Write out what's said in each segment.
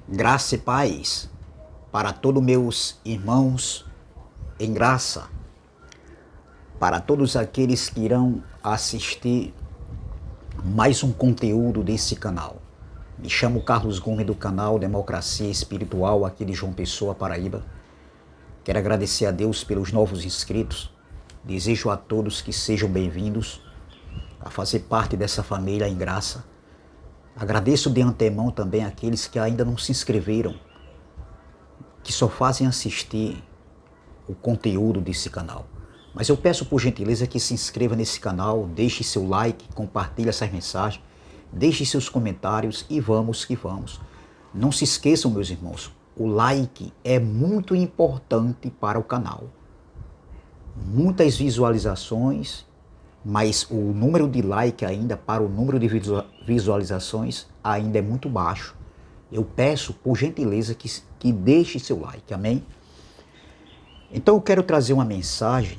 Graça e paz para todos meus irmãos em graça, para todos aqueles que irão assistir mais um conteúdo desse canal. Me chamo Carlos Gomes do canal Democracia Espiritual aqui de João Pessoa, Paraíba. Quero agradecer a Deus pelos novos inscritos. Desejo a todos que sejam bem-vindos a fazer parte dessa família em graça. Agradeço de antemão também aqueles que ainda não se inscreveram, que só fazem assistir o conteúdo desse canal. Mas eu peço por gentileza que se inscreva nesse canal, deixe seu like, compartilhe essas mensagens, deixe seus comentários e vamos que vamos. Não se esqueçam, meus irmãos, o like é muito importante para o canal. Muitas visualizações, mas o número de like ainda para o número de visualizações ainda é muito baixo. Eu peço por gentileza que deixe seu like, amém? Então eu quero trazer uma mensagem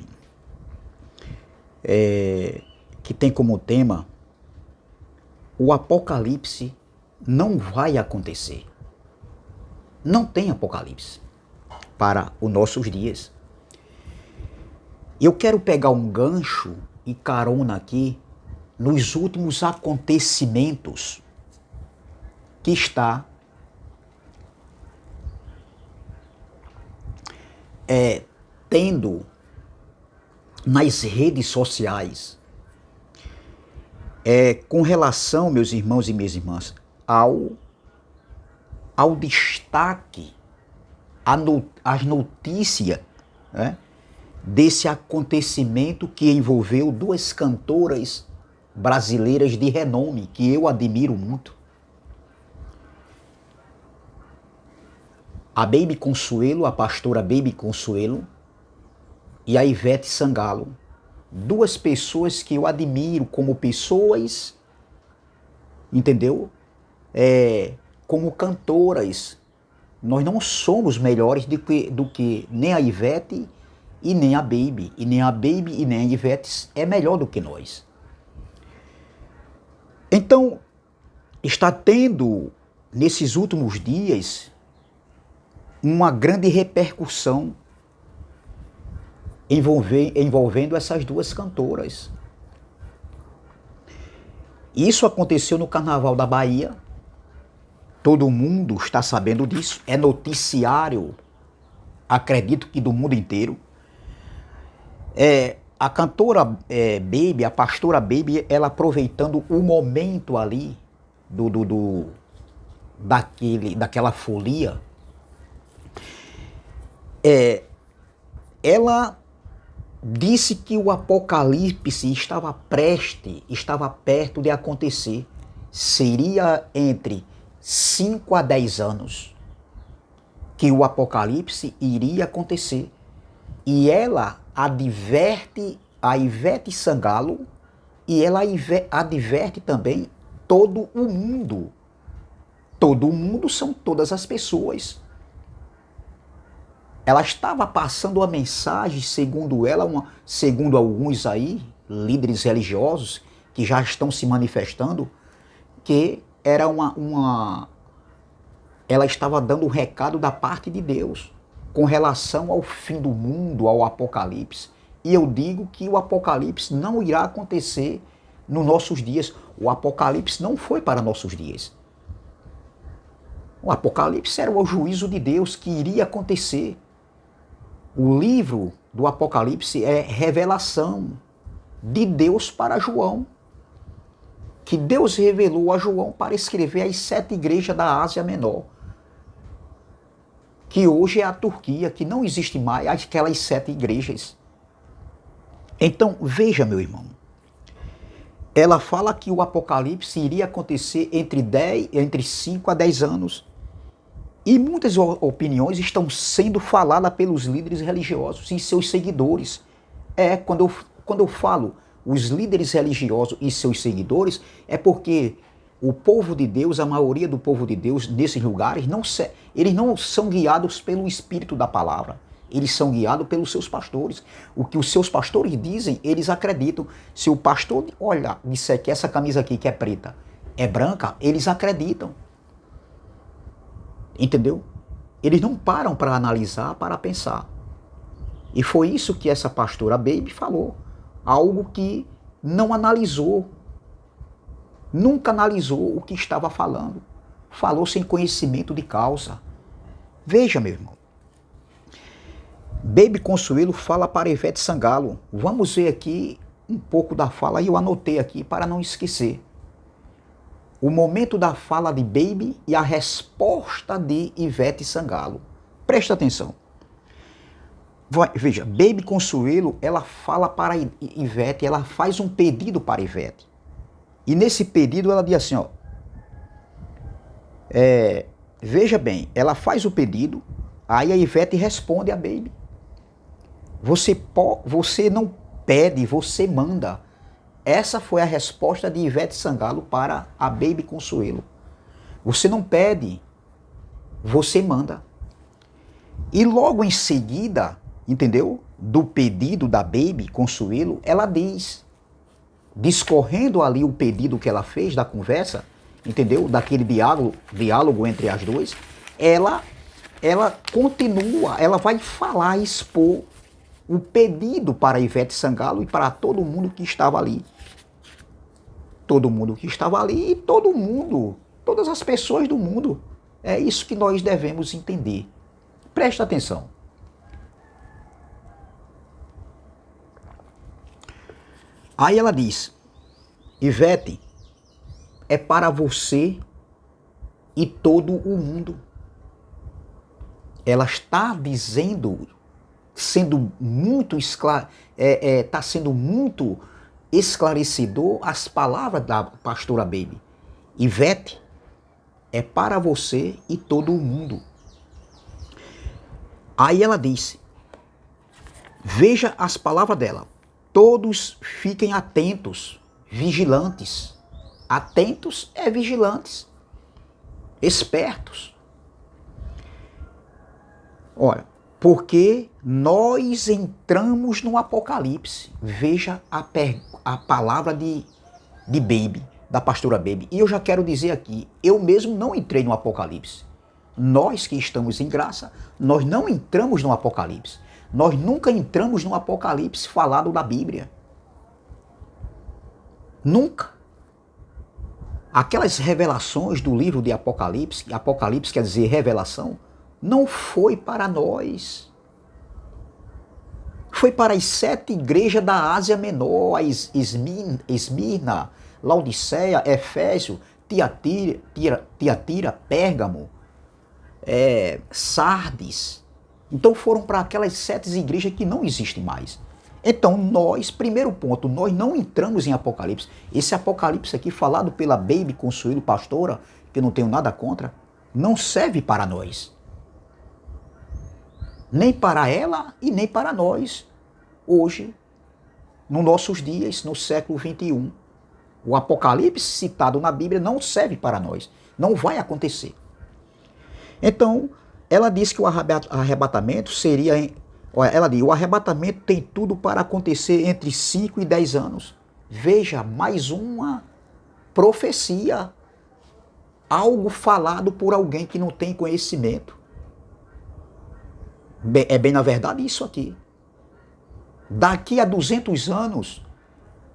que tem como tema: o apocalipse não vai acontecer. Não tem apocalipse para os nossos dias. Eu quero pegar um gancho e carona aqui nos últimos acontecimentos que está tendo nas redes sociais com relação, meus irmãos e minhas irmãs, ao destaque, às notícias, né, desse acontecimento que envolveu duas cantoras brasileiras de renome, que eu admiro muito. A Baby Consuelo, a pastora Baby Consuelo, e a Ivete Sangalo. Duas pessoas que eu admiro como pessoas, entendeu? Como cantoras. Nós não somos melhores do que nem a Ivete e nem a Baby. E nem a Baby e nem a Ivete é melhor do que nós. Então, está tendo, nesses últimos dias, uma grande repercussão envolvendo essas duas cantoras. Isso aconteceu no Carnaval da Bahia. Todo mundo está sabendo disso. É noticiário, acredito que do mundo inteiro. A cantora Baby, a pastora Baby, ela aproveitando o momento ali daquela folia, ela disse que o apocalipse estava perto de acontecer. Seria entre 5 a 10 anos que o apocalipse iria acontecer. E ela adverte a Ivete Sangalo e ela adverte também todo o mundo. Todo o mundo são todas as pessoas. Ela estava passando uma mensagem, segundo ela, segundo alguns aí, líderes religiosos, que já estão se manifestando, que era ela estava dando um recado da parte de Deus com relação ao fim do mundo, ao apocalipse. E eu digo que o apocalipse não irá acontecer nos nossos dias. O apocalipse não foi para nossos dias. O apocalipse era o juízo de Deus que iria acontecer. O livro do Apocalipse é revelação de Deus para João, que Deus revelou a João para escrever as 7 igrejas da Ásia Menor, que hoje é a Turquia, que não existe mais aquelas 7 igrejas. Então, veja, meu irmão, ela fala que o Apocalipse iria acontecer entre 5 a 10 anos. E muitas opiniões estão sendo faladas pelos líderes religiosos e seus seguidores. Quando eu falo os líderes religiosos e seus seguidores, é porque o povo de Deus, a maioria do povo de Deus nesses lugares, eles não são guiados pelo Espírito da palavra. Eles são guiados pelos seus pastores. O que os seus pastores dizem, eles acreditam. Se o pastor, olha, disser que essa camisa aqui que é preta é branca, eles acreditam. Entendeu? Eles não param para analisar, para pensar. E foi isso que essa pastora Baby falou. Algo que não analisou. Nunca analisou o que estava falando. Falou sem conhecimento de causa. Veja, meu irmão. Baby Consuelo fala para Ivete Sangalo. Vamos ver aqui um pouco da fala. Eu anotei aqui para não esquecer. O momento da fala de Baby e a resposta de Ivete Sangalo. Presta atenção. Veja, Baby Consuelo, ela fala para Ivete, ela faz um pedido para Ivete. E nesse pedido ela diz assim, ó. Veja bem, ela faz o pedido, aí a Ivete responde a Baby. Você não pede, você manda. Essa foi a resposta de Ivete Sangalo para a Baby Consuelo. Você não pede, você manda. E logo em seguida, entendeu? Do pedido da Baby Consuelo, ela diz, discorrendo ali o pedido que ela fez da conversa, entendeu? Daquele diálogo entre as duas, ela continua, ela vai falar, expor o pedido para Ivete Sangalo e para todo mundo que estava ali. Todo mundo que estava ali e todo mundo, todas as pessoas do mundo. É isso que nós devemos entender. Presta atenção. Aí ela diz, Ivete, é para você e todo o mundo. Ela está dizendo, sendo muito está sendo muito esclarecedor as palavras da pastora Baby. Ivete, é para você e todo o mundo. Aí ela disse, veja as palavras dela, todos fiquem atentos, vigilantes. Atentos é vigilantes, espertos. Olha, porque nós entramos no Apocalipse. Veja a palavra de Baby, da pastora Baby. E eu já quero dizer aqui, eu mesmo não entrei no Apocalipse. Nós que estamos em graça, nós não entramos no Apocalipse. Nós nunca entramos no Apocalipse falado da Bíblia. Nunca. Aquelas revelações do livro de Apocalipse, Apocalipse quer dizer revelação, não foi para nós. Foi para as 7 igrejas da Ásia Menor, a Esmirna, Laodiceia, Efésio, Tiatira, Pérgamo, Sardes. Então foram para aquelas 7 igrejas que não existem mais. Então nós, primeiro ponto, nós não entramos em Apocalipse. Esse Apocalipse aqui falado pela Baby Consuelo, pastora, que eu não tenho nada contra, não serve para nós. Nem para ela e nem para nós, hoje, nos nossos dias, no século XXI. O Apocalipse citado na Bíblia não serve para nós, não vai acontecer. Então, ela diz que o arrebatamento seria, ela diz, o arrebatamento tem tudo para acontecer entre 5 e 10 anos. Veja, mais uma profecia, algo falado por alguém que não tem conhecimento. É bem na verdade isso aqui. Daqui a 200 anos,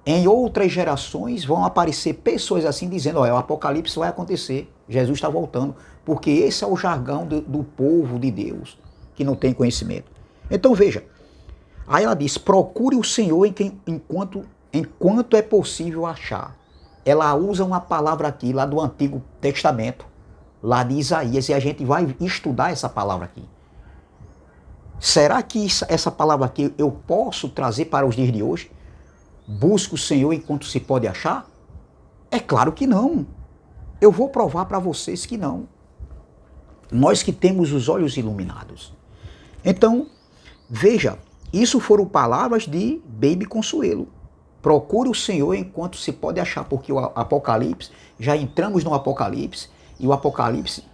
em outras gerações, vão aparecer pessoas assim dizendo, o Apocalipse vai acontecer, Jesus está voltando, porque esse é o jargão do povo de Deus, que não tem conhecimento. Então veja, aí ela diz, procure o Senhor enquanto é possível achar. Ela usa uma palavra aqui, lá do Antigo Testamento, lá de Isaías, e a gente vai estudar essa palavra aqui. Será que essa palavra aqui eu posso trazer para os dias de hoje? Busca o Senhor enquanto se pode achar? É claro que não. Eu vou provar para vocês que não. Nós que temos os olhos iluminados. Então, veja, isso foram palavras de Baby Consuelo. Procure o Senhor enquanto se pode achar, porque o Apocalipse, já entramos no Apocalipse, e o Apocalipse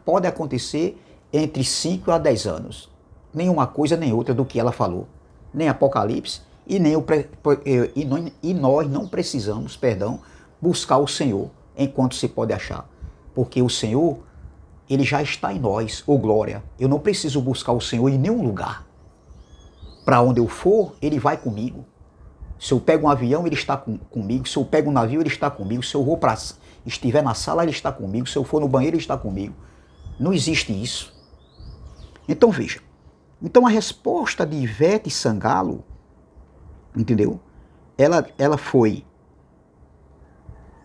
pode acontecer entre 5 a 10 anos. Nenhuma coisa nem outra do que ela falou. Nem Apocalipse e nós não precisamos, buscar o Senhor enquanto se pode achar. Porque o Senhor ele já está em nós, ô glória. Eu não preciso buscar o Senhor em nenhum lugar. Para onde eu for, ele vai comigo. Se eu pego um avião, ele está comigo. Se eu pego um navio, ele está comigo. Se eu vou para estiver na sala, ele está comigo. Se eu for no banheiro, ele está comigo. Não existe isso. Então veja. Então a resposta de Ivete Sangalo, entendeu? Ela foi...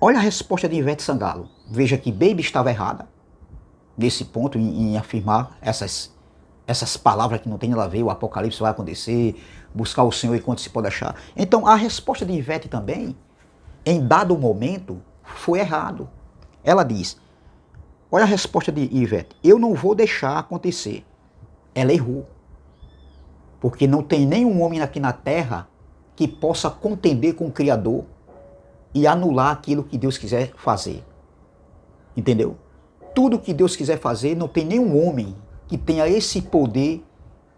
Olha a resposta de Ivete Sangalo. Veja que Baby estava errada nesse ponto em afirmar essas palavras que não tem nada a ver, o apocalipse vai acontecer, buscar o Senhor enquanto se pode achar. Então a resposta de Ivete também, em dado momento, foi errado. Ela diz, olha a resposta de Ivete, eu não vou deixar acontecer. Ela errou. Porque não tem nenhum homem aqui na terra que possa contender com o Criador e anular aquilo que Deus quiser fazer. Entendeu? Tudo que Deus quiser fazer, não tem nenhum homem que tenha esse poder,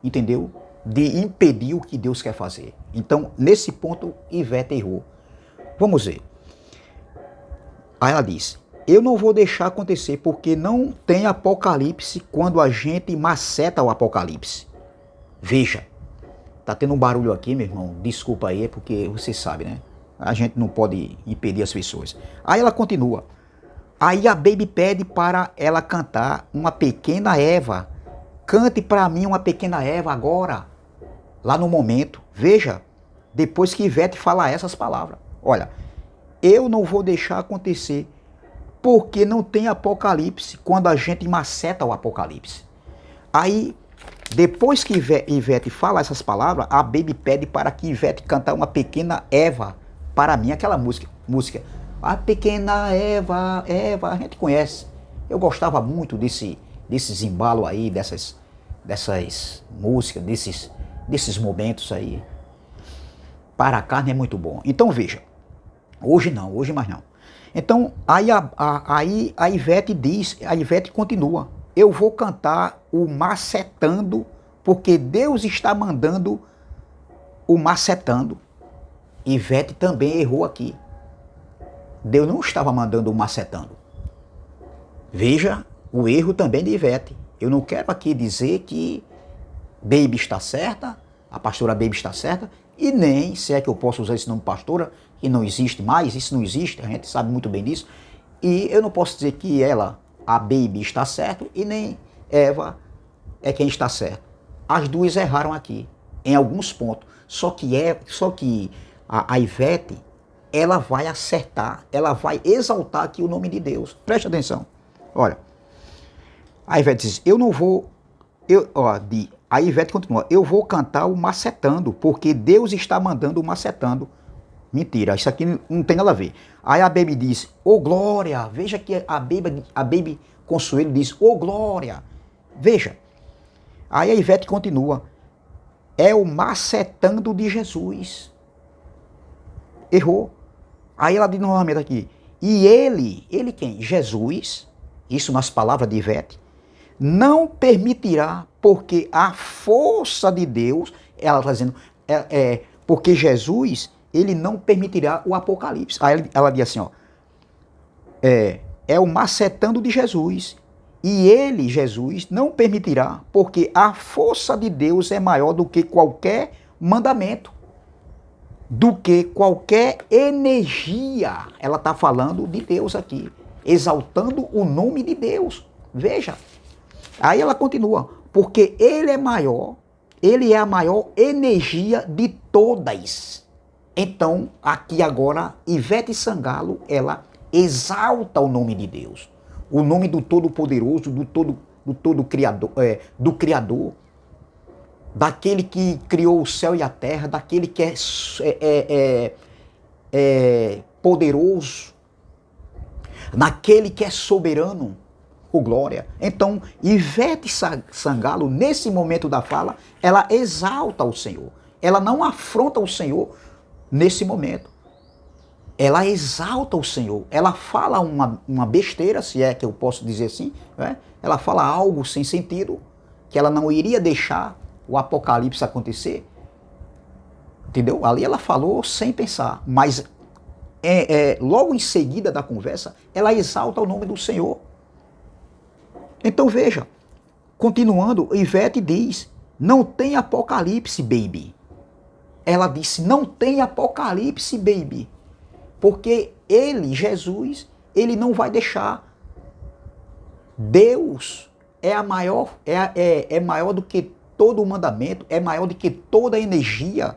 entendeu? De impedir o que Deus quer fazer. Então, nesse ponto, Ivete errou. Vamos ver. Aí ela diz, eu não vou deixar acontecer porque não tem apocalipse quando a gente maceta o apocalipse. Veja, tá tendo um barulho aqui, meu irmão, desculpa aí, é porque você sabe, né? A gente não pode impedir as pessoas. Aí ela continua. Aí a Baby pede para ela cantar uma pequena Eva. Cante para mim uma pequena Eva agora, lá no momento. Veja, depois que Ivete fala essas palavras. Olha, eu não vou deixar acontecer porque não tem apocalipse quando a gente maceta o apocalipse. Aí, depois que Ivete fala essas palavras, a Baby pede para que Ivete cantar uma pequena Eva para mim, aquela música. A pequena Eva, Eva, a gente conhece. Eu gostava muito desses embalos aí, dessas músicas, desses momentos aí. Para a carne é muito bom. Então veja, hoje não, hoje mais não. Então aí a Ivete diz, a Ivete continua, eu vou cantar o macetando, porque Deus está mandando o macetando. Ivete também errou aqui. Deus não estava mandando o macetando. Veja o erro também de Ivete. Eu não quero aqui dizer que Baby está certa, a pastora Baby está certa, e nem, se é que eu posso usar esse nome pastora, que não existe mais, isso não existe, a gente sabe muito bem disso, e eu não posso dizer que ela, a Baby, está certo, e nem Eva é quem está certo. As duas erraram aqui, em alguns pontos, só que a Ivete, ela vai acertar, ela vai exaltar aqui o nome de Deus. Preste atenção. Olha, a Ivete diz, eu não vou... a Ivete continua, eu vou cantar o macetando, porque Deus está mandando o macetando. Mentira, isso aqui não tem nada a ver. Aí a Baby diz, ô glória, veja que a Baby Consuelo diz, ô glória, veja. Aí a Ivete continua, é o macetando de Jesus. Errou. Aí ela diz novamente aqui, e ele quem? Jesus, isso nas palavras de Ivete, não permitirá, porque a força de Deus, ela está dizendo, porque Jesus, ele não permitirá o apocalipse. Aí ela diz assim, ó, é o macetando de Jesus, e ele, Jesus, não permitirá, porque a força de Deus é maior do que qualquer mandamento, do que qualquer energia. Ela está falando de Deus aqui, exaltando o nome de Deus. Veja. Aí ela continua, porque ele é maior, ele é a maior energia de todas. Então, aqui agora, Ivete Sangalo, ela exalta o nome de Deus, o nome do Todo-Poderoso, do todo Criador, do Criador, daquele que criou o céu e a terra, daquele que é poderoso, naquele que é soberano, o glória. Então, Ivete Sangalo, nesse momento da fala, ela exalta o Senhor. Ela não afronta o Senhor nesse momento. Ela exalta o Senhor. Ela fala uma besteira, se é que eu posso dizer assim, né? Ela fala algo sem sentido, que ela não iria deixar o apocalipse acontecer. Entendeu? Ali ela falou sem pensar, mas logo em seguida da conversa, ela exalta o nome do Senhor. Então veja, continuando, Ivete diz, não tem apocalipse, baby. Ela disse, não tem apocalipse, baby. Porque ele, Jesus, ele não vai deixar. Deus é a maior, é maior do que todo o mandamento, é maior do que toda a energia.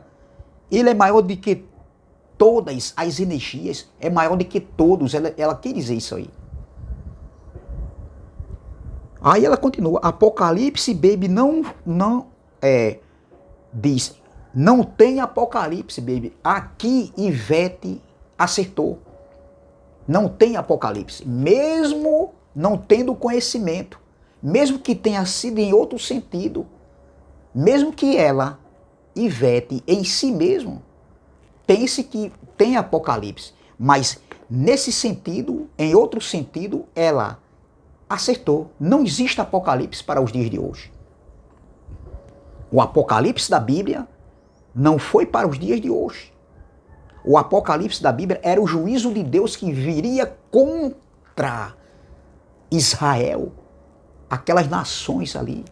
Ele é maior do que todas as energias, é maior do que todos. Ela quer dizer isso aí. Aí ela continua, Apocalipse, baby, diz, não tem Apocalipse, baby. Aqui Ivete acertou. Não tem Apocalipse, mesmo não tendo conhecimento, mesmo que tenha sido em outro sentido, mesmo que ela, Ivete, em si mesmo, pense que tem Apocalipse, mas nesse sentido, em outro sentido, ela acertou. Não existe Apocalipse para os dias de hoje. O Apocalipse da Bíblia não foi para os dias de hoje. O Apocalipse da Bíblia era o juízo de Deus que viria contra Israel, aquelas nações ali.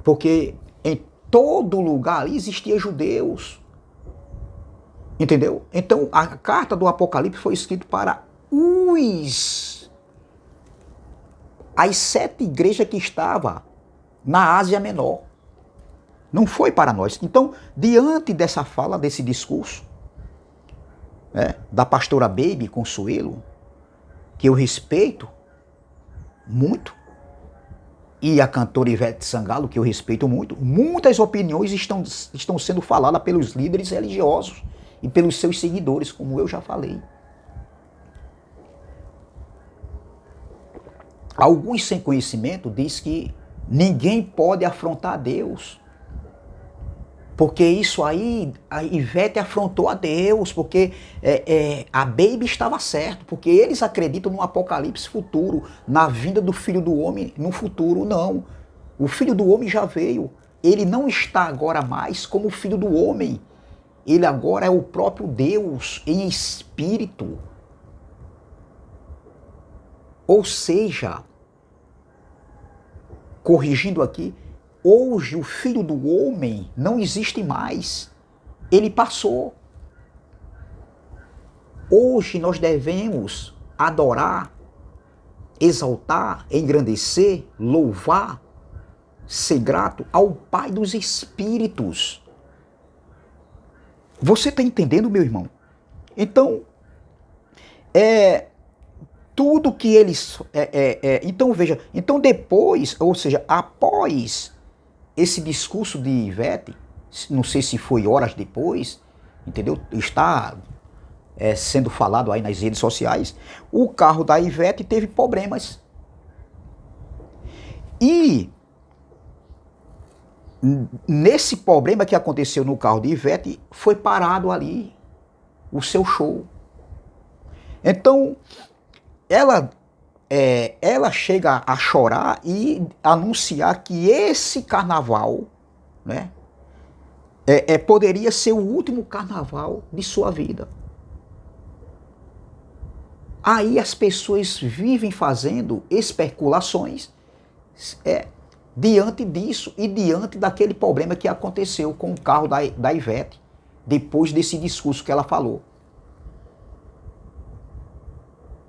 Porque em todo lugar ali existia judeus. Entendeu? Então a carta do Apocalipse foi escrita para as 7 igrejas que estavam na Ásia Menor. Não foi para nós. Então, diante dessa fala, desse discurso, da pastora Baby Consuelo, que eu respeito muito, e a cantora Ivete Sangalo, que eu respeito muito, muitas opiniões estão sendo faladas pelos líderes religiosos e pelos seus seguidores, como eu já falei. Alguns sem conhecimento diz que ninguém pode afrontar Deus. Porque isso aí, a Ivete afrontou a Deus, porque a Baby estava certo, porque eles acreditam no apocalipse futuro, na vinda do Filho do Homem no futuro. Não, o Filho do Homem já veio, ele não está agora mais como o Filho do Homem, ele agora é o próprio Deus em espírito. Ou seja, corrigindo aqui, hoje o Filho do Homem não existe mais. Ele passou. Hoje nós devemos adorar, exaltar, engrandecer, louvar, ser grato ao Pai dos Espíritos. Você está entendendo, meu irmão? Então, tudo que eles... então, veja, então depois, ou seja, após esse discurso de Ivete, não sei se foi horas depois, entendeu? Está sendo falado aí nas redes sociais, o carro da Ivete teve problemas. E nesse problema que aconteceu no carro de Ivete, foi parado ali o seu show. Então, ela chega a chorar e anunciar que esse carnaval, né, poderia ser o último carnaval de sua vida. Aí as pessoas vivem fazendo especulações diante disso e diante daquele problema que aconteceu com o carro da Ivete, depois desse discurso que ela falou.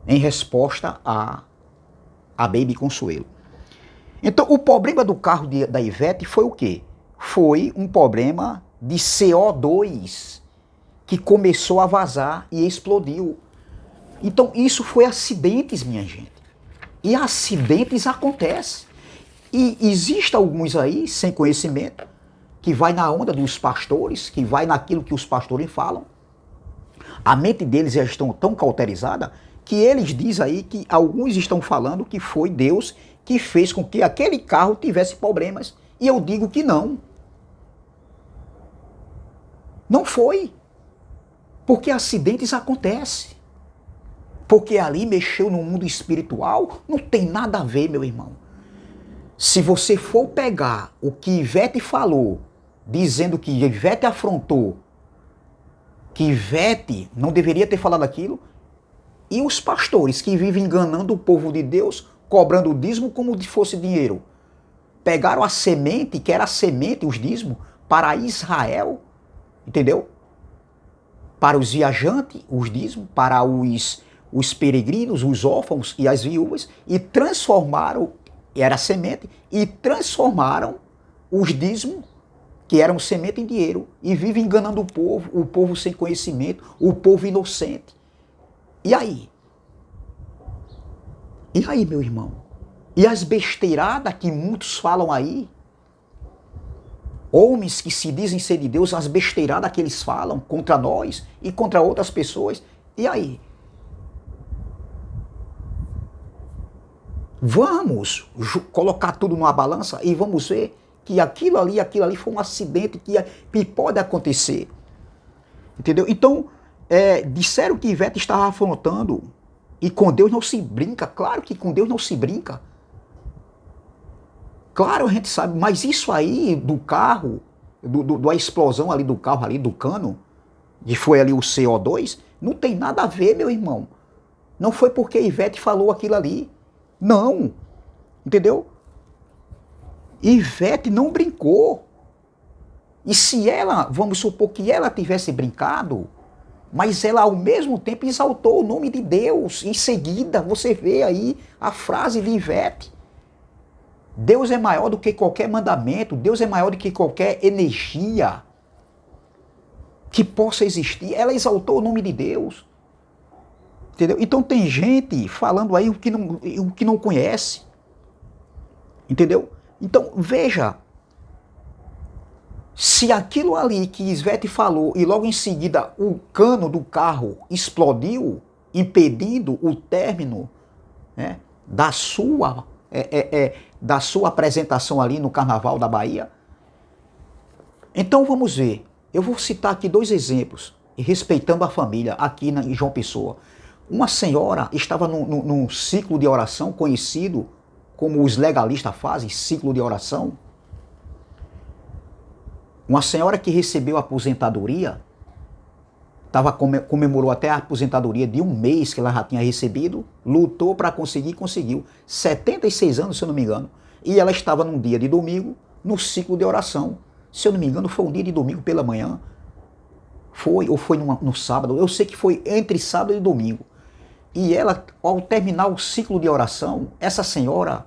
Em resposta a Baby Consuelo. Então, o problema do carro da Ivete foi o quê? Foi um problema de CO2 que começou a vazar e explodiu. Então, isso foi acidentes, minha gente. E acidentes acontecem. E existem alguns aí, sem conhecimento, que vai na onda dos pastores, que vai naquilo que os pastores falam. A mente deles já estão tão cauterizada que eles dizem aí que alguns estão falando que foi Deus que fez com que aquele carro tivesse problemas. E eu digo que não. Não foi. Porque acidentes acontecem. Porque ali mexeu no mundo espiritual, não tem nada a ver, meu irmão. Se você for pegar o que Ivete falou, dizendo que Ivete afrontou, que Ivete não deveria ter falado aquilo, E os pastores que vivem enganando o povo de Deus, cobrando o dízimo como se fosse dinheiro. Pegaram a semente, que era a semente, os dízimos, para Israel, entendeu? Para os viajantes, os dízimos, para os peregrinos, os órfãos e as viúvas, e transformaram, era a semente, e transformaram os dízimos, que eram semente, em dinheiro, e vivem enganando o povo sem conhecimento, o povo inocente. E aí? E aí, meu irmão? E as besteiradas que muitos falam aí, homens que se dizem ser de Deus, as besteiradas que eles falam contra nós e contra outras pessoas, e aí? Vamos colocar tudo numa balança e vamos ver que aquilo ali foi um acidente que pode acontecer. Entendeu? Então, disseram que Ivete estava afrontando, e com Deus não se brinca. Claro que com Deus não se brinca. Claro, a gente sabe, mas isso aí do carro, da explosão ali do carro, ali do cano, que foi ali o CO2, não tem nada a ver, meu irmão. Não foi porque Ivete falou aquilo ali. Não. Entendeu? Ivete não brincou. E se ela, vamos supor que ela tivesse brincado, mas ela ao mesmo tempo exaltou o nome de Deus. Em seguida, você vê aí a frase de Ivete. Deus é maior do que qualquer mandamento, Deus é maior do que qualquer energia que possa existir. Ela exaltou o nome de Deus. Entendeu? Então tem gente falando aí o que não conhece. Entendeu? Então, veja, se aquilo ali que Ivete falou e logo em seguida o cano do carro explodiu, impedindo o término, né, da sua apresentação ali no Carnaval da Bahia. Então vamos ver. Eu vou citar aqui 2 exemplos, respeitando a família aqui em João Pessoa. Uma senhora estava num ciclo de oração conhecido como os legalistas fazem, ciclo de oração. Uma senhora que recebeu a aposentadoria, comemorou até a aposentadoria de 1 mês que ela já tinha recebido, lutou para conseguir, conseguiu. 76 anos, se eu não me engano. E ela estava num dia de domingo, no ciclo de oração. Se eu não me engano, foi um dia de domingo pela manhã. Ou foi no sábado. Eu sei que foi entre sábado e domingo. E ela, ao terminar o ciclo de oração, essa senhora,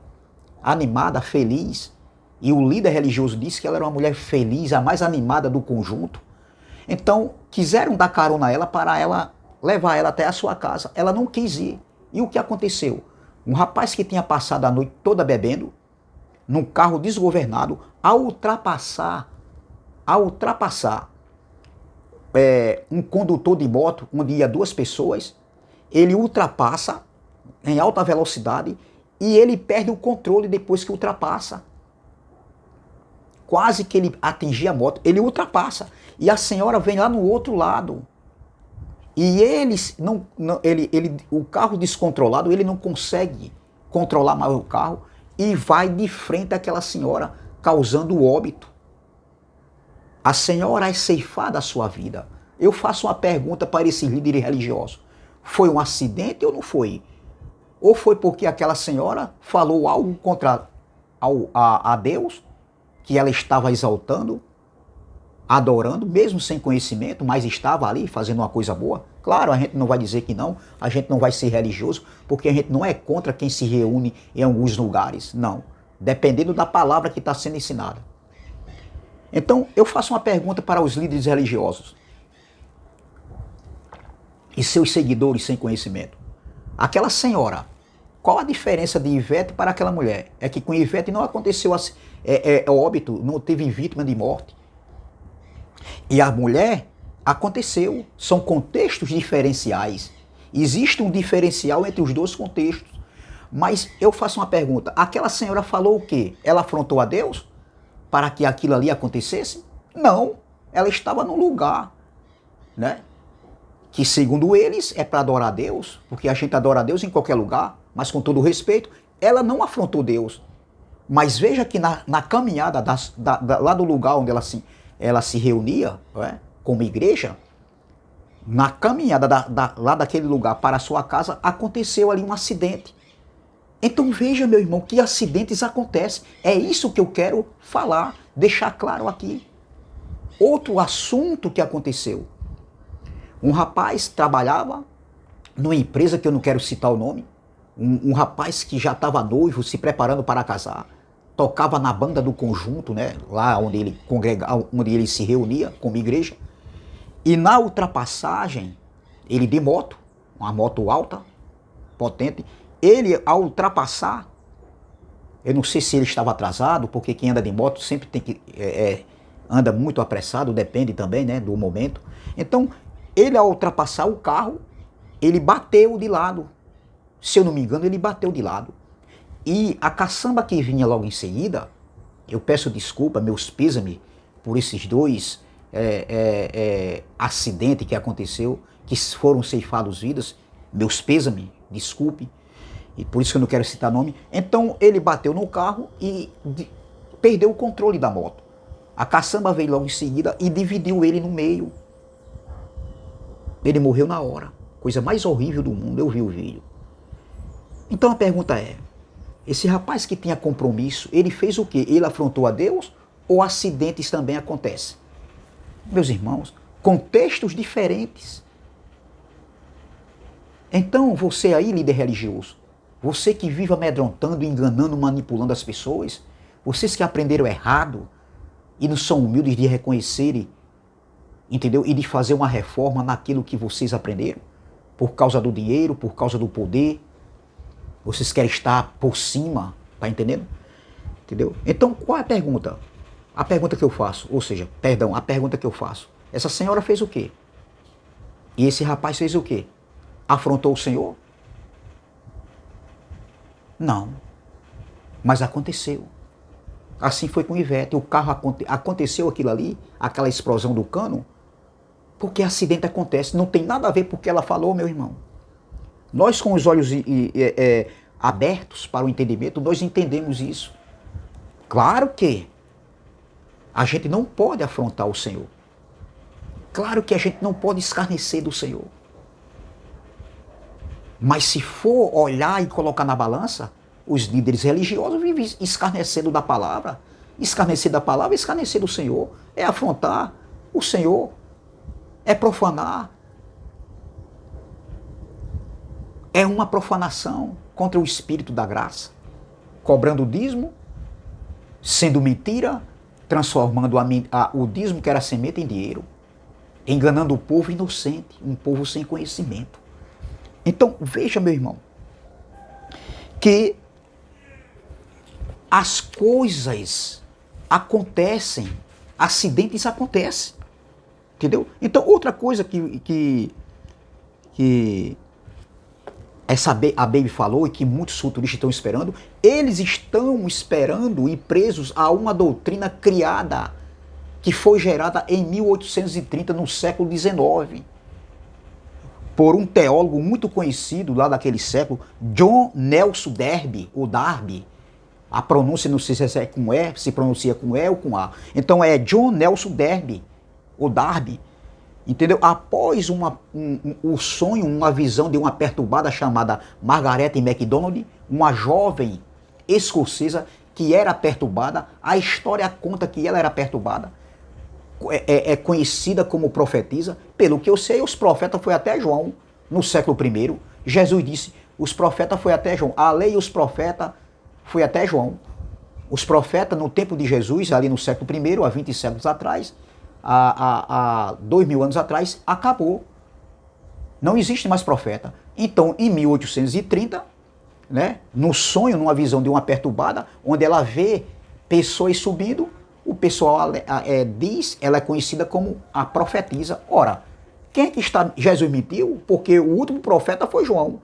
animada, feliz, e o líder religioso disse que ela era uma mulher feliz, a mais animada do conjunto. Então, quiseram dar carona a ela para ela levar ela até a sua casa. Ela não quis ir. E o que aconteceu? Um rapaz que tinha passado a noite toda bebendo, num carro desgovernado, ao ultrapassar um condutor de moto, onde ia 2 pessoas, ele ultrapassa em alta velocidade e ele perde o controle depois que ultrapassa. Quase que ele atingia a moto, ele ultrapassa. E a senhora vem lá no outro lado. E o carro descontrolado, ele não consegue controlar mais o carro e vai de frente àquela senhora, causando óbito. A senhora é ceifada a sua vida. Eu faço uma pergunta para esses líderes religiosos. Foi um acidente ou não foi? Ou foi porque aquela senhora falou algo contra a Deus, que ela estava exaltando, adorando, mesmo sem conhecimento, mas estava ali fazendo uma coisa boa? Claro, a gente não vai dizer que não, a gente não vai ser religioso, porque a gente não é contra quem se reúne em alguns lugares, não. Dependendo da palavra que está sendo ensinada. Então, eu faço uma pergunta para os líderes religiosos e seus seguidores sem conhecimento. Aquela senhora, qual a diferença de Ivete para aquela mulher? É que com Ivete não aconteceu óbito, não teve vítima de morte. E a mulher aconteceu. São contextos diferenciais. Existe um diferencial entre os 2 contextos. Mas eu faço uma pergunta. Aquela senhora falou o quê? Ela afrontou a Deus para que aquilo ali acontecesse? Não. Ela estava num lugar, né, que segundo eles é para adorar a Deus, porque a gente adora a Deus em qualquer lugar, mas com todo respeito, ela não afrontou Deus. Mas veja que na caminhada lá do lugar onde ela se reunia, né, como igreja, Na caminhada lá daquele lugar para a sua casa, aconteceu ali um acidente. Então veja, meu irmão, que acidentes acontecem. É isso que eu quero falar, deixar claro aqui. Outro assunto que aconteceu. Um rapaz trabalhava numa empresa que eu não quero citar o nome. Um rapaz que já estava noivo, se preparando para casar. Tocava na banda do conjunto, né? Lá onde ele congregava, onde ele se reunia como igreja. E na ultrapassagem, ele de moto, uma moto alta, potente, ele ao ultrapassar, eu não sei se ele estava atrasado, porque quem anda de moto sempre tem que anda muito apressado, depende também, né, do momento. Então, ele ao ultrapassar o carro, ele bateu de lado. Se eu não me engano, ele bateu de lado. E a caçamba que vinha logo em seguida, eu peço desculpa, meus pêsames por esses dois acidente que aconteceu, que foram ceifados vidas, meus pêsames, desculpe, e por isso que eu não quero citar nome. Então ele bateu no carro e perdeu o controle da moto. A caçamba veio logo em seguida e dividiu ele no meio. Ele morreu na hora. Coisa mais horrível do mundo, eu vi o vídeo. Então a pergunta é, esse rapaz que tinha compromisso, ele fez o quê? Ele afrontou a Deus ou acidentes também acontecem? Meus irmãos, contextos diferentes. Então, você aí, líder religioso, você que vive amedrontando, enganando, manipulando as pessoas, vocês que aprenderam errado e não são humildes de reconhecerem, entendeu? E de fazer uma reforma naquilo que vocês aprenderam, por causa do dinheiro, por causa do poder, vocês querem estar por cima, tá entendendo? Entendeu? Então, qual é a pergunta? A pergunta que eu faço, ou seja, perdão, a pergunta que eu faço. Essa senhora fez o quê? E esse rapaz fez o quê? Afrontou o Senhor? Não. Mas aconteceu. Assim foi com Ivete. O carro aconteceu aquilo ali, aquela explosão do cano, porque acidente acontece. Não tem nada a ver com o que ela falou, meu irmão. Nós com os olhos abertos para o entendimento, nós entendemos isso. Claro que a gente não pode afrontar o Senhor. Claro que a gente não pode escarnecer do Senhor. Mas se for olhar e colocar na balança, os líderes religiosos vivem escarnecendo da palavra. Escarnecer da palavra, escarnecer do Senhor. É afrontar o Senhor. É profanar. É uma profanação contra o Espírito da graça. Cobrando o dízimo, sendo mentira, transformando o dízimo que era semente em dinheiro. Enganando o povo inocente, um povo sem conhecimento. Então, veja, meu irmão, que as coisas acontecem, acidentes acontecem, entendeu? Então, outra coisa que a Baby falou e que muitos futuristas estão esperando, eles estão esperando e presos a uma doutrina criada, que foi gerada em 1830, no século XIX, por um teólogo muito conhecido lá daquele século, John Nelson Darby, ou Darby. A pronúncia não sei se é com E, se pronuncia com E ou com A. Então é John Nelson Darby, ou Darby, entendeu? Após o sonho, uma visão de uma perturbada chamada Margaret MacDonald, uma jovem escocesa que era perturbada, a história conta que ela era perturbada, é conhecida como profetisa. Pelo que eu sei, os profetas foi até João, no século I. Jesus disse, os profetas foi até João. A lei e os profetas foi até João. Os profetas, no tempo de Jesus, ali no século I, há 20 séculos atrás, há 2000 anos atrás, acabou. Não existe mais profeta. Então, em 1830, né, no sonho, numa visão de uma perturbada, onde ela vê pessoas subindo, o pessoal diz, ela é conhecida como a profetisa. Ora, quem é que está... Jesus mentiu? Porque o último profeta foi João.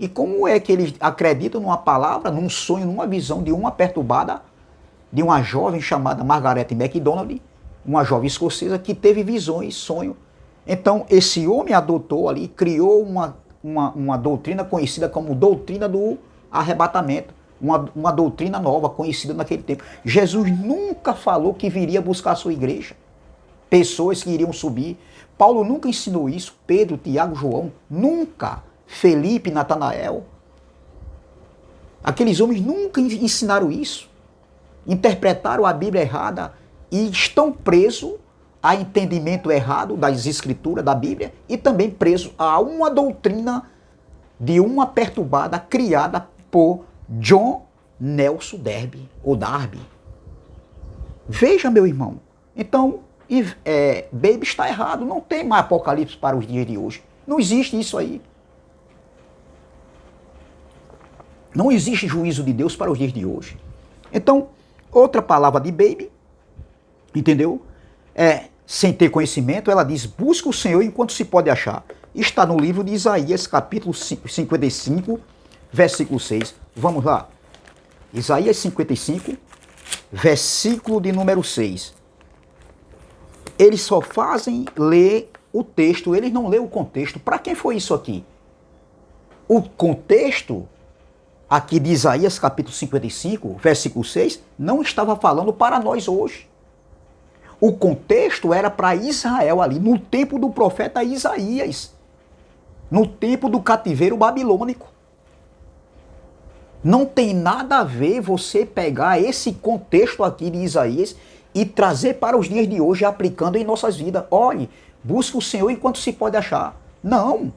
E como é que eles acreditam numa palavra, num sonho, numa visão de uma perturbada, de uma jovem chamada Margaret MacDonald, uma jovem escocesa que teve visões, sonho. Então, esse homem adotou ali, criou uma doutrina conhecida como doutrina do arrebatamento. Uma doutrina nova, conhecida naquele tempo. Jesus nunca falou que viria buscar a sua igreja. Pessoas que iriam subir. Paulo nunca ensinou isso, Pedro, Tiago, João, nunca. Felipe, Natanael. Aqueles homens nunca ensinaram isso. Interpretaram a Bíblia errada e estão presos a entendimento errado das escrituras, da Bíblia, e também presos a uma doutrina de uma perturbada criada por John Nelson Darby. Veja, meu irmão. Então, Baby está errado. Não tem mais Apocalipse para os dias de hoje. Não existe isso aí. Não existe juízo de Deus para os dias de hoje. Então, outra palavra de Baby, entendeu? Sem ter conhecimento, ela diz, busca o Senhor enquanto se pode achar. Está no livro de Isaías, capítulo 55, versículo 6. Vamos lá. Isaías 55, versículo de número 6. Eles só fazem ler o texto, eles não lêem o contexto. Para quem foi isso aqui? O contexto aqui de Isaías capítulo 55, versículo 6, não estava falando para nós hoje. O contexto era para Israel ali, no tempo do profeta Isaías, no tempo do cativeiro babilônico. Não tem nada a ver você pegar esse contexto aqui de Isaías e trazer para os dias de hoje, aplicando em nossas vidas. Olhe, busque o Senhor enquanto se pode achar. Não.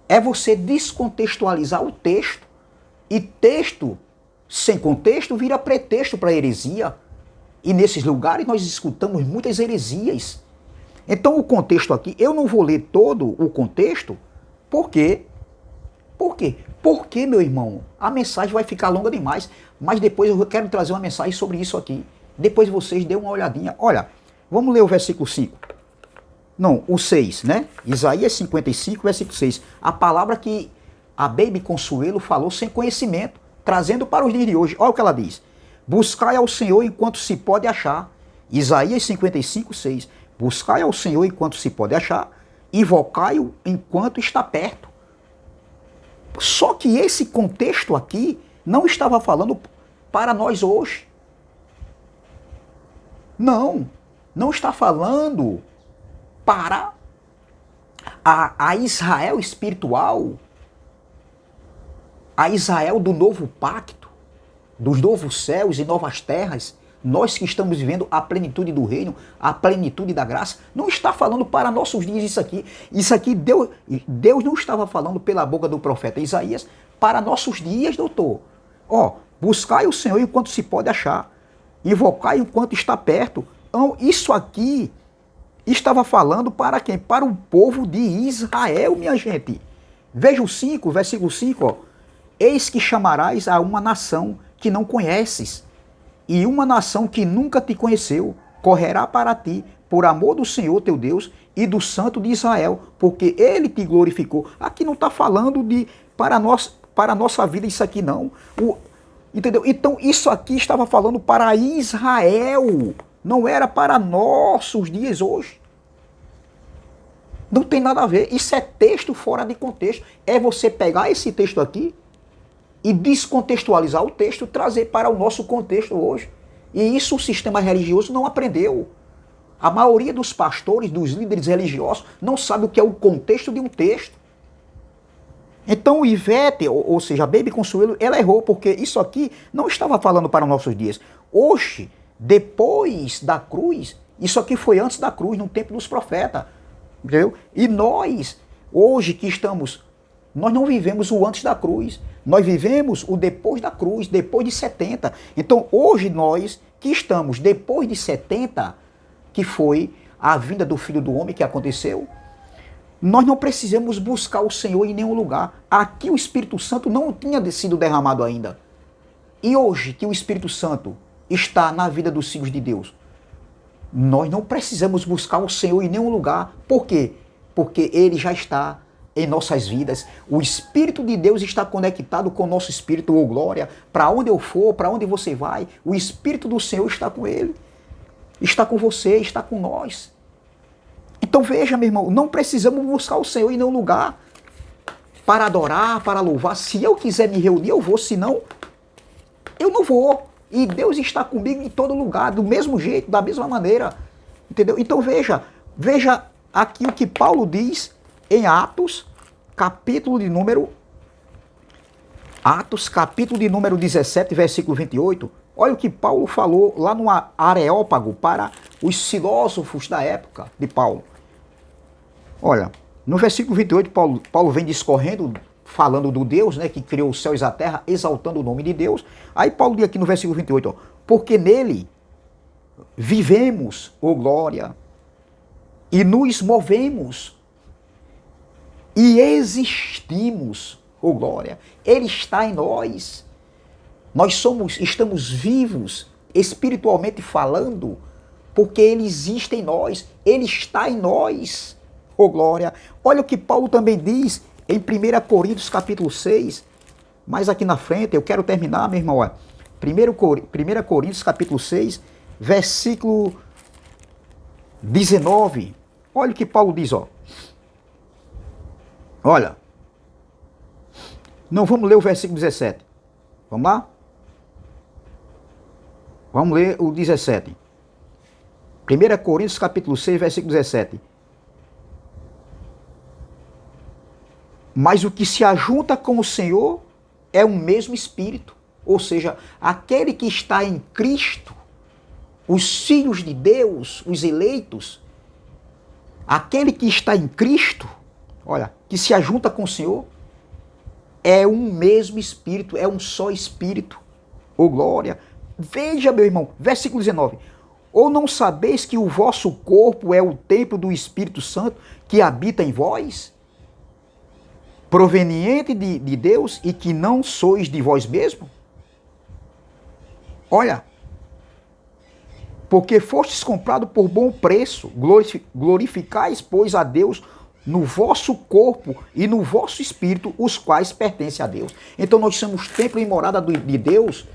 É você descontextualizar o texto. E texto sem contexto vira pretexto para heresia. E nesses lugares nós escutamos muitas heresias. Então o contexto aqui, eu não vou ler todo o contexto, por quê? Por quê? Porque, meu irmão, a mensagem vai ficar longa demais, mas depois eu quero trazer uma mensagem sobre isso aqui. Depois vocês dêem uma olhadinha. Olha, vamos ler o versículo 5. Não, o 6, né? Isaías 55, versículo 6. A palavra que a Baby Consuelo falou sem conhecimento, trazendo para os dias de hoje. Olha o que ela diz. Buscai ao Senhor enquanto se pode achar. Isaías 55, 6. Buscai ao Senhor enquanto se pode achar. Invocai-o enquanto está perto. Só que esse contexto aqui não estava falando para nós hoje. Não está falando para a Israel espiritual, a Israel do novo pacto, dos novos céus e novas terras, nós que estamos vivendo a plenitude do reino, a plenitude da graça, não está falando para nossos dias isso aqui. Isso aqui Deus não estava falando pela boca do profeta Isaías para nossos dias, doutor. Buscai o Senhor enquanto se pode achar, invocai enquanto está perto. Então, isso aqui estava falando para quem? Para o povo de Israel, minha gente. Veja o 5, versículo 5, Eis que chamarás a uma nação que não conheces, e uma nação que nunca te conheceu correrá para ti, por amor do Senhor teu Deus e do Santo de Israel, porque ele te glorificou. Aqui não está falando para a nossa vida isso aqui não. Entendeu? Então isso aqui estava falando para Israel, não era para nossos dias hoje. Não tem nada a ver, isso é texto fora de contexto. É você pegar esse texto aqui e descontextualizar o texto, trazer para o nosso contexto hoje. E isso o sistema religioso não aprendeu. A maioria dos pastores, dos líderes religiosos, não sabe o que é o contexto de um texto. Então Ivete, ou seja, a Baby Consuelo, ela errou, porque isso aqui não estava falando para os nossos dias. Hoje, depois da cruz, isso aqui foi antes da cruz, no tempo dos profetas. Entendeu? E nós, hoje que estamos, nós não vivemos o antes da cruz. Nós vivemos o depois da cruz, depois de 70. Então, hoje nós que estamos depois de 70, que foi a vinda do Filho do Homem que aconteceu, nós não precisamos buscar o Senhor em nenhum lugar. Aqui o Espírito Santo não tinha sido derramado ainda. E hoje que o Espírito Santo está na vida dos filhos de Deus, nós não precisamos buscar o Senhor em nenhum lugar. Por quê? Porque Ele já está em nossas vidas. O Espírito de Deus está conectado com o nosso espírito, ou glória. Para onde eu for, para onde você vai, o Espírito do Senhor está com ele. Está com você, está com nós. Então veja, meu irmão, não precisamos buscar o Senhor em nenhum lugar para adorar, para louvar. Se eu quiser me reunir, eu vou. Se não, eu não vou. E Deus está comigo em todo lugar, do mesmo jeito, da mesma maneira. Entendeu? Então veja aqui o que Paulo diz em Atos, capítulo de número 17, versículo 28. Olha o que Paulo falou lá no Areópago para os filósofos da época de Paulo. Olha, no versículo 28, Paulo vem discorrendo, falando do Deus, né, que criou os céus e a terra, exaltando o nome de Deus. Aí Paulo diz aqui no versículo 28, ó, porque nele vivemos, ó glória, e nos movemos, e existimos, ó glória. Ele está em nós. Nós estamos vivos, espiritualmente falando, porque Ele existe em nós. Ele está em nós, ó glória. Olha o que Paulo também diz em 1 Coríntios capítulo 6. Mas aqui na frente, eu quero terminar, meu irmão. 1 Coríntios capítulo 6, versículo 19. Olha o que Paulo diz, ó. Olha. Não, vamos ler o versículo 17. Vamos lá? Vamos ler o 17. 1 Coríntios capítulo 6, versículo 17. Mas o que se ajunta com o Senhor é o mesmo Espírito. Ou seja, aquele que está em Cristo, os filhos de Deus, os eleitos, aquele que está em Cristo, olha, que se ajunta com o Senhor, é um mesmo Espírito, é um só Espírito. Ô glória! Veja, meu irmão, versículo 19. Ou não sabeis que o vosso corpo é o templo do Espírito Santo que habita em vós, proveniente de Deus, e que não sois de vós mesmo? Olha, porque fostes comprado por bom preço, glorificais, pois, a Deus no vosso corpo e no vosso espírito, os quais pertencem a Deus. Então nós somos templo e morada de Deus,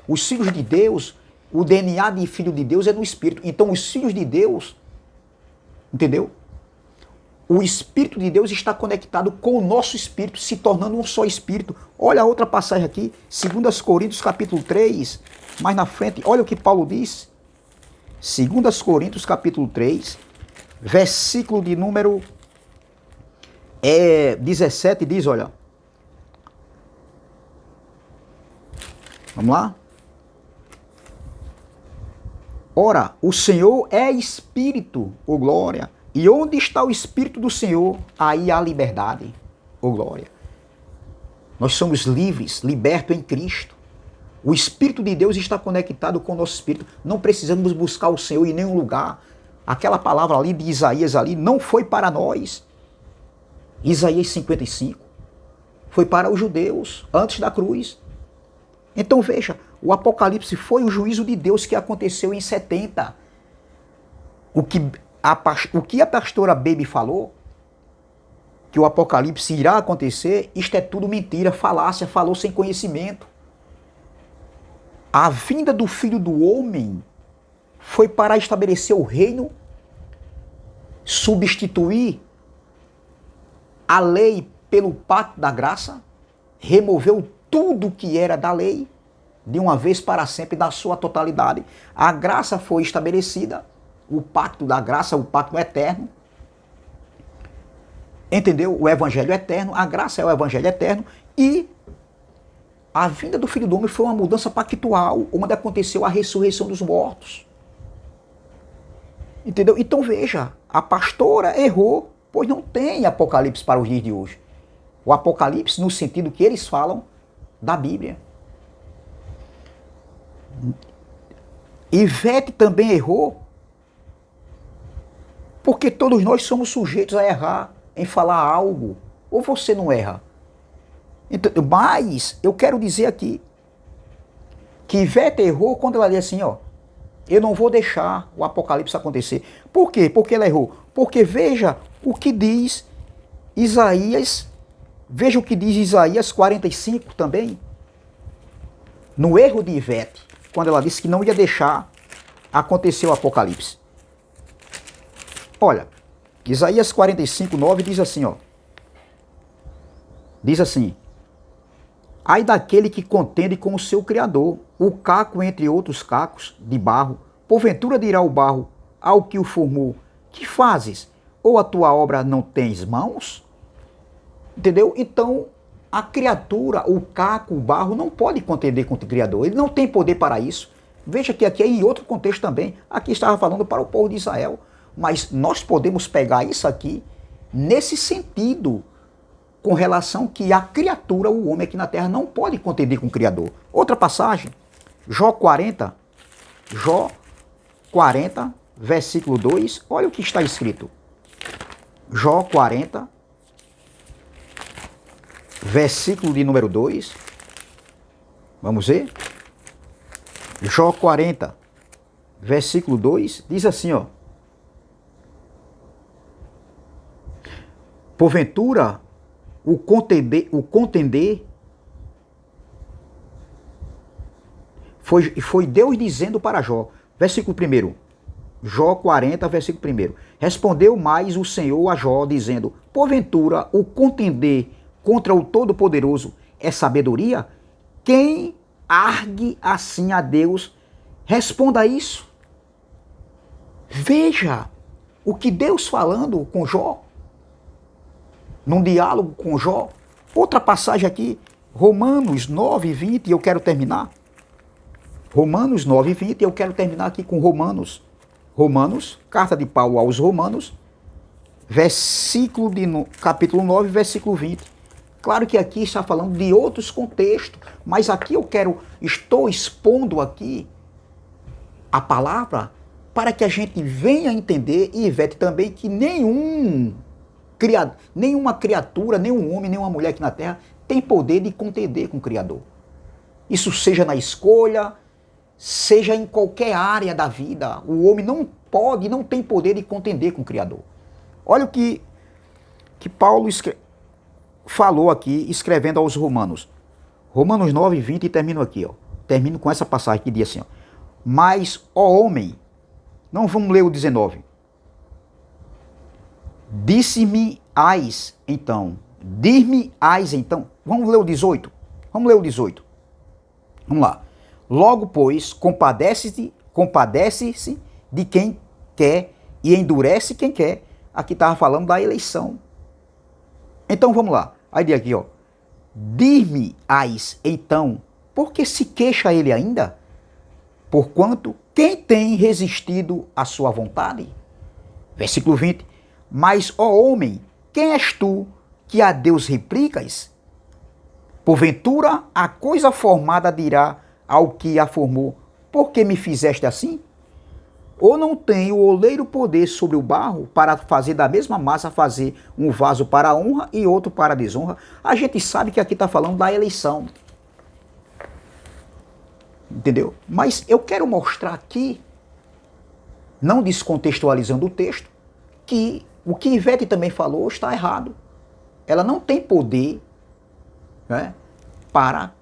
os filhos de Deus, o DNA de filho de Deus é no espírito. Então os filhos de Deus, entendeu? O Espírito de Deus está conectado com o nosso espírito, se tornando um só espírito. Olha a outra passagem aqui, 2 Coríntios capítulo 3, mais na frente, olha o que Paulo diz. 2 Coríntios capítulo 3, versículo de número 17, diz, olha. Vamos lá? Ora, o Senhor é Espírito, ô glória. E onde está o Espírito do Senhor, aí há liberdade, ô glória. Nós somos livres, libertos em Cristo. O Espírito de Deus está conectado com o nosso Espírito. Não precisamos buscar o Senhor em nenhum lugar. Aquela palavra ali de Isaías ali não foi para nós. Isaías 55 foi para os judeus antes da cruz. Então veja, o Apocalipse foi o juízo de Deus que aconteceu em 70. O que a pastora Baby falou, que o Apocalipse irá acontecer, isto é tudo mentira, falácia, falou sem conhecimento. A vinda do Filho do Homem foi para estabelecer o reino, substituir a lei pelo pacto da graça, removeu tudo que era da lei, de uma vez para sempre, da sua totalidade. A graça foi estabelecida, o pacto da graça, o pacto eterno. Entendeu? O evangelho eterno, a graça é o evangelho eterno, e a vinda do Filho do Homem foi uma mudança pactual, onde aconteceu a ressurreição dos mortos. Entendeu? Então veja, a pastora errou, pois não tem Apocalipse para os dias de hoje. O Apocalipse no sentido que eles falam da Bíblia. Ivete também errou, porque todos nós somos sujeitos a errar em falar algo. Ou você não erra? Então, mas eu quero dizer aqui que Ivete errou quando ela diz assim, ó, eu não vou deixar o Apocalipse acontecer. Por quê? Porque ela errou. Porque veja o que diz Isaías, veja o que diz Isaías 45 também, no erro de Ivete, quando ela disse que não ia deixar acontecer o Apocalipse. Olha, Isaías 45, 9 diz assim, ó. Diz assim, ai daquele que contende com o seu Criador, o caco entre outros cacos de barro, porventura dirá o barro ao que o formou, que fazes? ou a tua obra não tens mãos? Entendeu? Então, a criatura, o caco, o barro, não pode contender contra o Criador. Ele não tem poder para isso. Veja que aqui é em outro contexto também. Aqui estava falando para o povo de Israel. Mas nós podemos pegar isso aqui nesse sentido, com relação que a criatura, o homem aqui na terra, não pode contender com o Criador. Outra passagem, Jó 40, versículo 2, olha o que está escrito. Jó 40, versículo de número 2. Vamos ver? Jó 40, versículo 2, diz assim, ó. Porventura, o contender foi Deus dizendo para Jó. Versículo 1. Jó 40, versículo 1. Respondeu mais o Senhor a Jó, dizendo: porventura, o contender contra o Todo-Poderoso é sabedoria? Quem argue assim a Deus, responda isso. Veja o que Deus falando com Jó, num diálogo com Jó. Outra passagem aqui, Romanos 9, 20, e eu quero terminar. Romanos 9, 20, e eu quero terminar aqui com Romanos, carta de Paulo aos Romanos, capítulo 9, versículo 20. Claro que aqui está falando de outros contextos, mas aqui estou expondo aqui a palavra para que a gente venha entender, e Ivete também, que nenhuma criatura, nenhum homem, nenhuma mulher aqui na terra tem poder de contender com o Criador. Isso seja na escolha, seja em qualquer área da vida. O homem não pode, não tem poder de contender com o Criador. Olha o que Paulo falou aqui, escrevendo aos Romanos. Romanos 9, 20, e termino aqui. Termino com essa passagem que diz assim. Mas, ó homem, não vamos ler o 19. Dir-me-ás então. Vamos ler o 18. Vamos lá. Logo, pois, compadece-se de quem quer e endurece quem quer. Aqui estava falando da eleição. Então, vamos lá. Aí diz aqui, ó. Dir-me-ás então, porque se queixa ele ainda? Porquanto, quem tem resistido à sua vontade? Versículo 20. Mas, ó homem, quem és tu que a Deus replicas? Porventura, a coisa formada dirá ao que a formou: por que me fizeste assim? Ou não tem o oleiro poder sobre o barro para fazer da mesma massa fazer um vaso para a honra e outro para a desonra? A gente sabe que aqui está falando da eleição. Entendeu? Mas eu quero mostrar aqui, não descontextualizando o texto, que o que Ivete também falou está errado. Ela não tem poder, né, para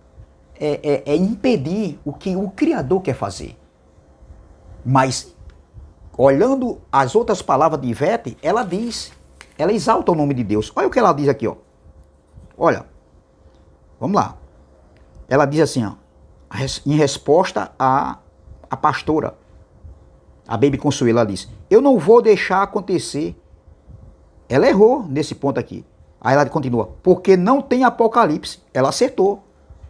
impedir o que o Criador quer fazer. Mas, olhando as outras palavras de Ivete, ela exalta o nome de Deus. Olha o que ela diz aqui, ó. Olha, vamos lá. Ela diz assim, ó, em resposta à pastora, a Baby Consuelo, ela diz: eu não vou deixar acontecer. Ela errou nesse ponto aqui. Aí ela continua: porque não tem Apocalipse. Ela acertou.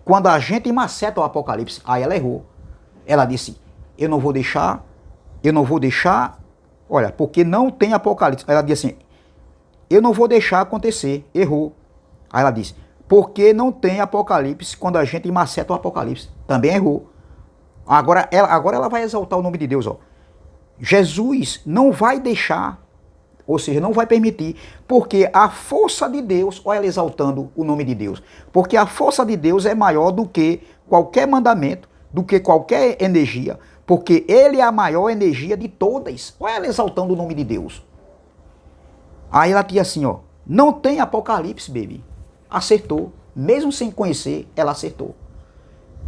Quando a gente maceta o Apocalipse, aí ela errou. Ela disse: eu não vou deixar, olha, porque não tem Apocalipse. Ela disse assim: eu não vou deixar acontecer. Errou. Aí ela disse: porque não tem Apocalipse quando a gente maceta o Apocalipse. Também errou. Agora ela vai exaltar o nome de Deus, ó. Jesus não vai deixar, ou seja, não vai permitir, porque a força de Deus, olha ela exaltando o nome de Deus, porque a força de Deus é maior do que qualquer mandamento, do que qualquer energia, porque ele é a maior energia de todas. Olha ela exaltando o nome de Deus. Aí ela tinha assim, ó: não tem Apocalipse, baby. Acertou. Mesmo sem conhecer, ela acertou.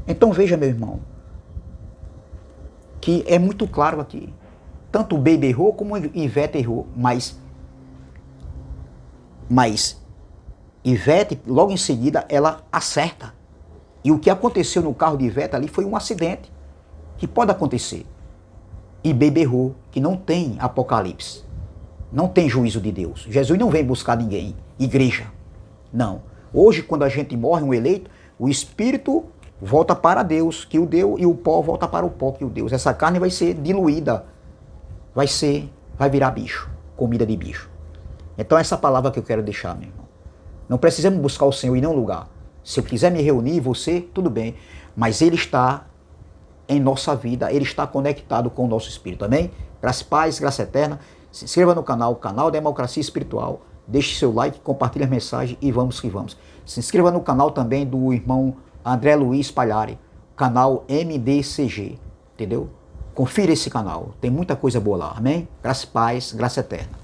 Então veja, meu irmão, que é muito claro aqui. Tanto o Baby errou como Ivete errou, mas Ivete, logo em seguida, ela acerta. E o que aconteceu no carro de Ivete ali foi um acidente, que pode acontecer. E Baby errou, que não tem Apocalipse. Não tem juízo de Deus. Jesus não vem buscar ninguém, igreja. Não. Hoje, quando a gente morre, um eleito, o espírito volta para Deus, que o deu, e o pó volta para o pó que o deu. Essa carne vai ser diluída, vai virar bicho, comida de bicho. Então essa palavra que eu quero deixar, meu irmão. Não precisamos buscar o Senhor em nenhum lugar. Se eu quiser me reunir, você, tudo bem. Mas Ele está em nossa vida, Ele está conectado com o nosso espírito, amém? Graça e paz, graça eterna. Se inscreva no canal Democracia Espiritual. Deixe seu like, compartilhe a mensagem e vamos que vamos. Se inscreva no canal também do irmão André Luiz Palhari, canal MDCG, entendeu? Confira esse canal, tem muita coisa boa lá, amém? Graça e paz, graça eterna.